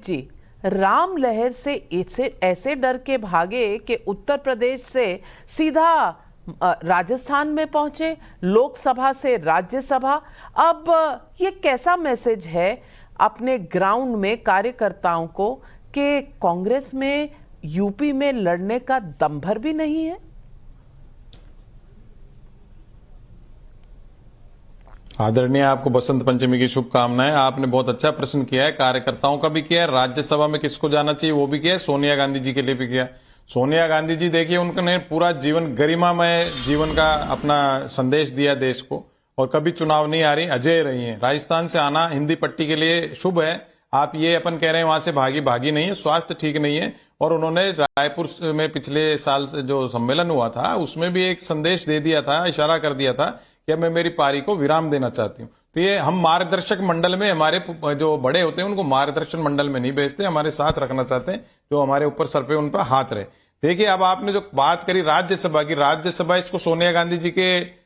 जी, राम लहर से ऐसे डर के भागे कि उत्तर प्रदेश से सीधा राजस्थान में पहुंचे, लोकसभा से राज्यसभा। अब ये कैसा मैसेज है अपने ग्राउंड में कार्यकर्ताओं को कि कांग्रेस में यूपी में लड़ने का दम भर भी नहीं है? आदरणीय, आपको बसंत पंचमी की शुभकामनाएं। आपने बहुत अच्छा प्रश्न किया है, कार्यकर्ताओं का भी किया है, राज्यसभा में किसको जाना चाहिए वो भी किया है, सोनिया गांधी जी के लिए भी किया। सोनिया गांधी जी देखिए, उन्होंने पूरा जीवन गरिमामय जीवन का अपना संदेश दिया देश को, और कभी चुनाव नहीं आ रही, अजय रही है। राजस्थान से आना हिंदी पट्टी के लिए शुभ है। आप ये अपन कह रहे हैं वहां से भागी नहीं है, स्वास्थ्य ठीक नहीं है। और उन्होंने रायपुर में पिछले साल जो सम्मेलन हुआ था उसमें भी एक संदेश दे दिया था, इशारा कर दिया था कि अब मैं मेरी पारी को विराम देना चाहती हूँ। तो ये हम मार्गदर्शक मंडल में, हमारे जो बड़े होते हैं उनको मार्गदर्शन मंडल में नहीं भेजते, हमारे साथ रखना चाहते हैं, जो हमारे ऊपर सर पे उन पर हाथ रहे। देखिए, अब आपने जो बात करी राज्यसभा की, राज्यसभा इसको सोनिया गांधी जी के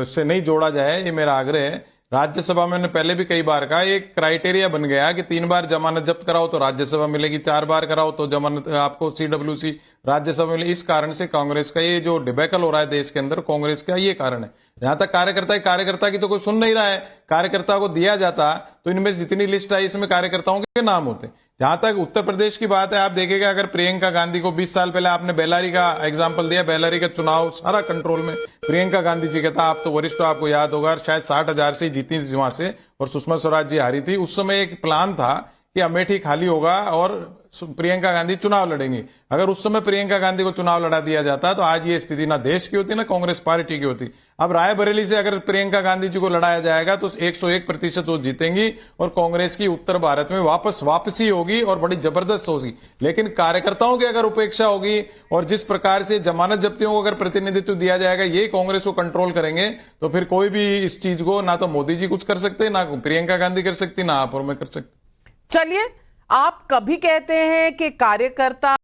से नहीं जोड़ा जाए, ये मेरा आग्रह है। राज्यसभा में मैंने पहले भी कई बार कहा, एक क्राइटेरिया बन गया कि 3 बार जमानत जब्त कराओ तो राज्यसभा मिलेगी, 4 बार कराओ तो जमानत आपको CWC राज्यसभा मिले। इस कारण से कांग्रेस का ये जो डिबेकल हो रहा है देश के अंदर, कांग्रेस का ये कारण है। जहां तक कार्यकर्ता की तो कोई सुन नहीं रहा है। कार्यकर्ता को दिया जाता तो इनमें जितनी लिस्ट आई इसमें कार्यकर्ताओं के नाम होते। जहां तक उत्तर प्रदेश की बात है, आप देखेगा अगर प्रियंका गांधी को 20 साल पहले आपने बेल्लारी का एग्जाम्पल दिया, बेल्लारी का चुनाव सारा कंट्रोल में प्रियंका गांधी जी का था। आप तो वरिष्ठ, आपको याद होगा, शायद 60,000 से जीती थी वहां से, और सुषमा स्वराज जी हारी थी। उस समय एक प्लान था कि अमेठी खाली होगा और प्रियंका गांधी चुनाव लड़ेंगी। अगर उस समय प्रियंका गांधी को चुनाव लड़ा दिया जाता तो आज ये स्थिति ना देश की होती ना कांग्रेस पार्टी की होती। अब रायबरेली से अगर प्रियंका गांधी जी को लड़ाया जाएगा तो 101% वो जीतेंगी और कांग्रेस की उत्तर भारत में वापसी होगी और बड़ी जबरदस्त होगी। लेकिन कार्यकर्ताओं की अगर उपेक्षा होगी और जिस प्रकार से जमानत जब्तियों को अगर प्रतिनिधित्व दिया जाएगा, ये कांग्रेस को कंट्रोल करेंगे, तो फिर कोई भी इस चीज को, ना तो मोदी जी कुछ कर सकते, ना प्रियंका गांधी कर सकती, ना आप और मैं कर सकते। चलिए, आप कभी कहते हैं कि कार्यकर्ता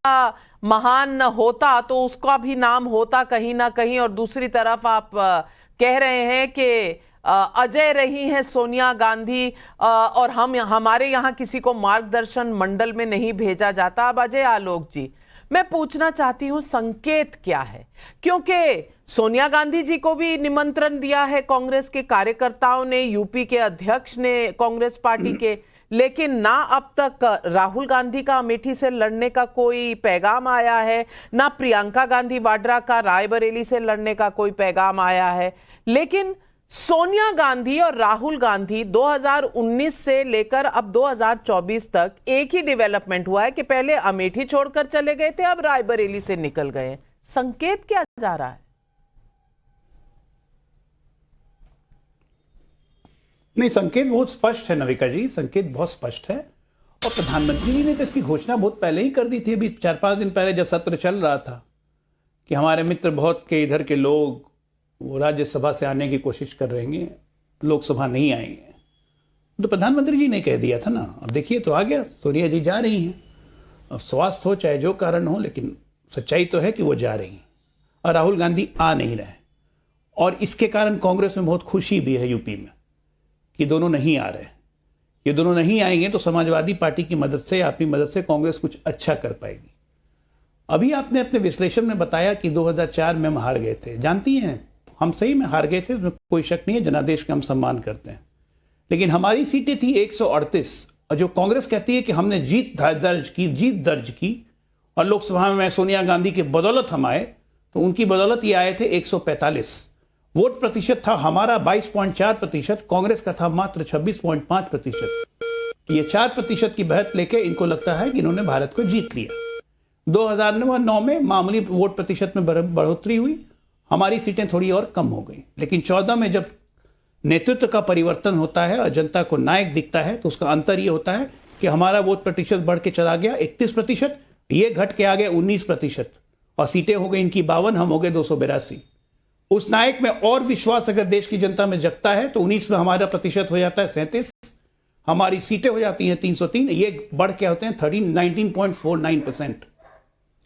महान न होता तो उसका भी नाम होता कहीं ना कहीं, और दूसरी तरफ आप कह रहे हैं कि अजय रही हैं सोनिया गांधी, और हमारे यहाँ किसी को मार्गदर्शन मंडल में नहीं भेजा जाता। अब अजय आलोक जी, मैं पूछना चाहती हूं संकेत क्या है, क्योंकि सोनिया गांधी जी को भी निमंत्रण दिया है कांग्रेस के कार्यकर्ताओं ने, यूपी के अध्यक्ष ने कांग्रेस पार्टी के, लेकिन ना अब तक राहुल गांधी का अमेठी से लड़ने का कोई पैगाम आया है, ना प्रियंका गांधी वाड्रा का रायबरेली से लड़ने का कोई पैगाम आया है। लेकिन सोनिया गांधी और राहुल गांधी 2019 से लेकर अब 2024 तक एक ही डेवलपमेंट हुआ है कि पहले अमेठी छोड़कर चले गए थे, अब रायबरेली से निकल गए। संकेत क्या जा रहा है? नहीं, संकेत बहुत स्पष्ट है नविका जी, संकेत बहुत स्पष्ट है। और प्रधानमंत्री जी ने तो इसकी घोषणा बहुत पहले ही कर दी थी, अभी 4-5 दिन पहले जब सत्र चल रहा था, कि हमारे मित्र बहुत के इधर के लोग वो राज्यसभा से आने की कोशिश कर रहे हैं, लोकसभा नहीं आएंगे। तो प्रधानमंत्री जी ने कह दिया था ना। अब देखिए तो आ गया, सोनिया जी जा रही हैं। अब स्वास्थ्य हो चाहे जो कारण हो, लेकिन सच्चाई तो है कि वो जा रही हैं और राहुल गांधी आ नहीं रहे। और इसके कारण कांग्रेस में बहुत खुशी भी है यूपी में कि दोनों नहीं आ रहे। ये दोनों नहीं आएंगे तो समाजवादी पार्टी की मदद से, आपकी मदद से कांग्रेस कुछ अच्छा कर पाएगी। अभी आपने अपने विश्लेषण में बताया कि 2004 में हम हार गए थे। जानती हैं, हम सही में हार गए थे, उसमें कोई शक नहीं है, जनादेश का हम सम्मान करते हैं। लेकिन हमारी सीटें थी 138, और जो कांग्रेस कहती है कि हमने जीत दर्ज की और लोकसभा में सोनिया गांधी की बदौलत हम आए, तो उनकी बदौलत ये आए थे 145। वोट प्रतिशत था हमारा 22.4%, कांग्रेस का था मात्र 26.5%। ये 4% की बढ़त लेके इनको लगता है कि इन्होंने भारत को जीत लिया। 2009 में मामूली वोट प्रतिशत में बढ़ोतरी हुई, हमारी सीटें थोड़ी और कम हो गई। लेकिन 14 में जब नेतृत्व का परिवर्तन होता है और जनता को नायक दिखता है, तो उसका अंतर यह होता है कि हमारा वोट प्रतिशत बढ़ के चला गया 31%, ये घट के आ गया 19%, और सीटें हो गई इनकी 52, हम हो गए 282। उस नायक में और विश्वास अगर देश की जनता में जगता है तो 19 में हमारा प्रतिशत हो जाता है 37, हमारी सीटें हो जाती हैं 303, ये बढ़ के होते हैं 19.49%।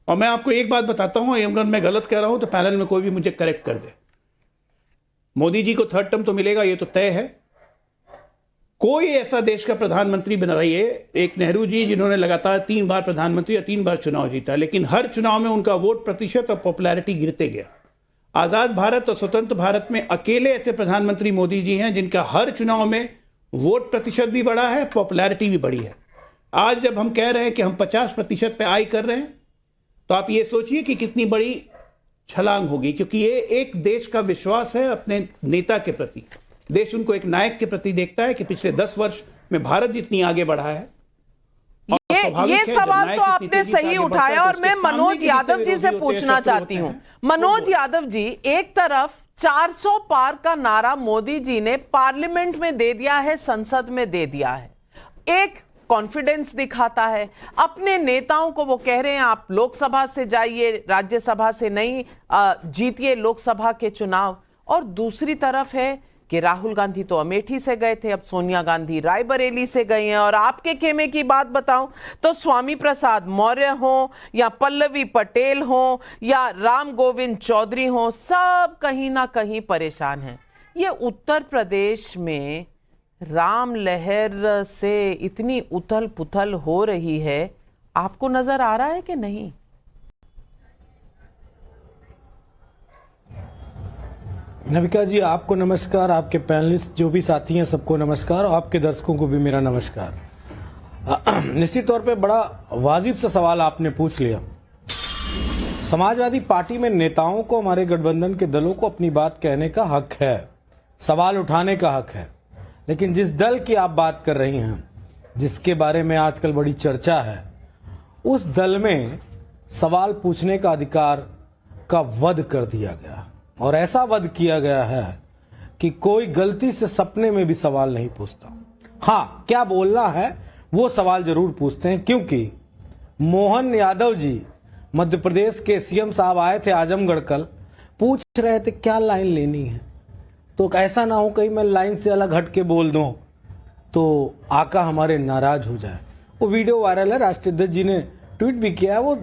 और मैं आपको एक बात बताता हूं, अगर मैं गलत कह रहा हूं तो पैनल में कोई भी मुझे करेक्ट कर दे। मोदी जी को 3rd टर्म तो मिलेगा, ये तो तय है। कोई ऐसा देश का प्रधानमंत्री बना रही है, एक नेहरू जी जिन्होंने लगातार 3 बार प्रधानमंत्री और 3 बार चुनाव जीता, लेकिन हर चुनाव में उनका वोट प्रतिशत और पॉपुलैरिटी गिरते गया। आजाद भारत और स्वतंत्र भारत में अकेले ऐसे प्रधानमंत्री मोदी जी हैं जिनका हर चुनाव में वोट प्रतिशत भी बढ़ा है, पॉपुलैरिटी भी बढ़ी है। आज जब हम कह रहे हैं कि हम 50% पे आई कर रहे हैं, तो आप ये सोचिए कि कितनी बड़ी छलांग होगी, क्योंकि ये एक देश का विश्वास है अपने नेता के प्रति। देश उनको एक नायक के प्रति देखता है कि पिछले 10 वर्ष में भारत जितनी आगे बढ़ा है। ये सवाल तो आपने सही उठाया और मैं मनोज यादव जी से पूछना चाहती हूं। मनोज यादव जी, एक तरफ 400 पार का नारा मोदी जी ने पार्लियामेंट में दे दिया है, संसद में दे दिया है, एक कॉन्फिडेंस दिखाता है अपने नेताओं को। वो कह रहे हैं आप लोकसभा से जाइए, राज्यसभा से नहीं, जीतिए लोकसभा के चुनाव। और दूसरी तरफ है कि राहुल गांधी तो अमेठी से गए थे, अब सोनिया गांधी रायबरेली से गई हैं। और आपके खेमे की बात बताऊं तो स्वामी प्रसाद मौर्य हो या पल्लवी पटेल हो या राम गोविंद चौधरी हो, सब कहीं ना कहीं परेशान हैं। ये उत्तर प्रदेश में राम लहर से इतनी उथल पुथल हो रही है, आपको नजर आ रहा है कि नहीं? नविका जी, आपको नमस्कार, आपके पैनलिस्ट जो भी साथी हैं सबको नमस्कार, और आपके दर्शकों को भी मेरा नमस्कार। निश्चित तौर पे बड़ा वाजिब सा सवाल आपने पूछ लिया। समाजवादी पार्टी में नेताओं को, हमारे गठबंधन के दलों को अपनी बात कहने का हक है, सवाल उठाने का हक है, लेकिन जिस दल की आप बात कर रही हैं, जिसके बारे में आजकल बड़ी चर्चा है, उस दल में सवाल पूछने का अधिकार का वध कर दिया गया। और ऐसा वध किया गया है कि कोई गलती से सपने में भी सवाल नहीं पूछता। हाँ, क्या बोलना है वो सवाल जरूर पूछते हैं, क्योंकि मोहन यादव जी मध्य प्रदेश के सीएम साहब आए थे आजमगढ़ कल, पूछ रहे थे क्या लाइन लेनी है, तो ऐसा ना हो कहीं मैं लाइन से अलग हट के बोल दूं तो आका हमारे नाराज हो जाए। वो वीडियो वायरल है, राष्ट्रीय अध्यक्ष जी ने ट्वीट भी किया है, वो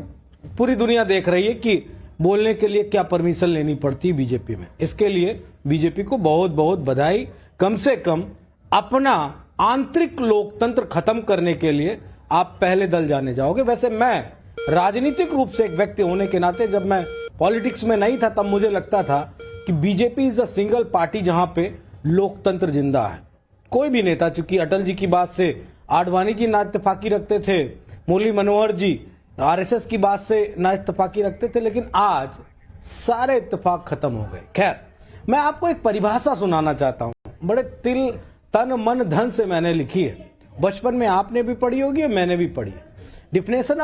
पूरी दुनिया देख रही है कि बोलने के लिए क्या परमिशन लेनी पड़ती है बीजेपी में। इसके लिए बीजेपी को बहुत बहुत बधाई। कम से कम अपना आंतरिक लोकतंत्र खत्म करने के लिए आप पहले दल जाने जाओगे। वैसे मैं राजनीतिक रूप से एक व्यक्ति होने के नाते, जब मैं पॉलिटिक्स में नहीं था तब मुझे लगता था कि BJP is a single party जहां पे लोकतंत्र जिंदा है। कोई भी नेता, चूंकि अटल जी की बात से आडवाणी जी ना इत्तेफाकी रखते थे, मुरली मनोहर जी आरएसएस की बात से ना इत्तेफाकी रखते थे, लेकिन आज सारे इत्तेफाक खत्म हो गए। खैर, मैं आपको एक परिभाषा सुनाना चाहता हूं, बड़े तिल तन मन धन से मैंने लिखी है, बचपन में आपने भी पढ़ी होगी और मैंने भी पढ़ी है। डिफिनेशन